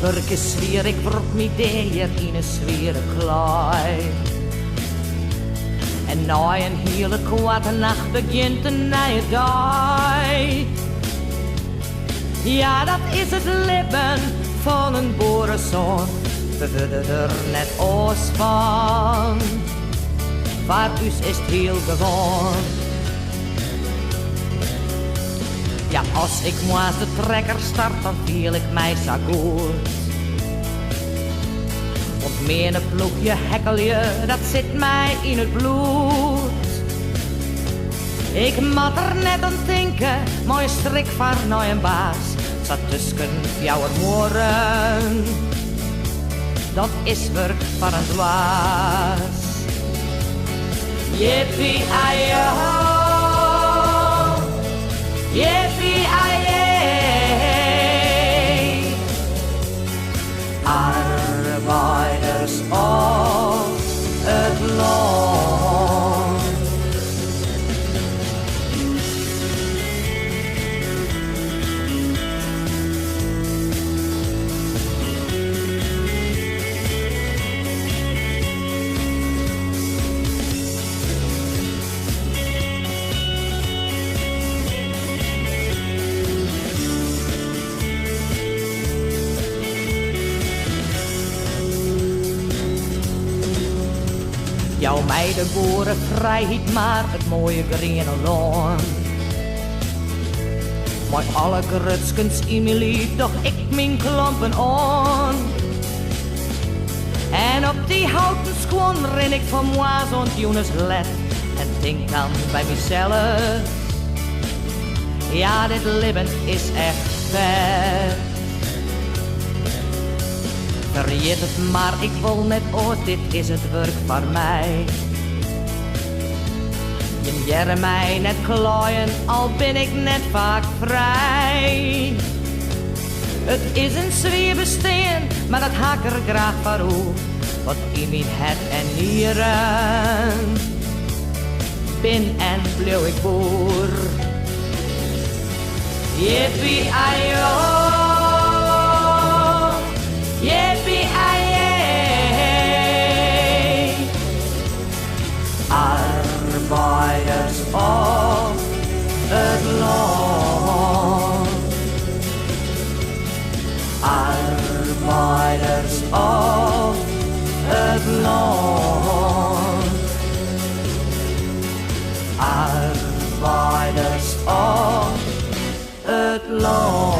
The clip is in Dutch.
werk is zwier, ik word me deer in een zware klei. En na een hele kwarte nacht begint een nieuwe dag. Ja, dat is het leven van een boerenzoon. We willen er net oos van. Voor ons is het heel gewoon. Ja, als ik moest de trekker start, dan viel ik mij zo goed. Want mijn ploegje hekkelje, dat zit mij in het bloed. Ik moet er net aan denken, mooie strik van nou een baas. Zat tussen jou en morgen, dat is werk van een dwaas. Yippie-ai-yo, yippie-ai-yay. Arbeiders op het land. Jouw meiden boeren vrijheid maar het mooie groene land. Maar alle grutskens in mijn lief, doch ik mijn klompen aan. En op die houten schoen ren ik van moi zo'n Jonas let. En denk dan bij mezelf, ja dit leven is echt vet. Vergeet het maar, ik wil net ooit, dit is het werk voor mij. Je jaren mij net klooien, al ben ik net vaak vrij. Het is een zwaar bestaan, maar dat haak er graag voor op. Wat in mijn het en nieren, ben en bleef ik boer. Yippie-ai-yo. Yippie-ai-yay. Arbeiders op het land. Arbeiders op het land. Arbeiders op het land.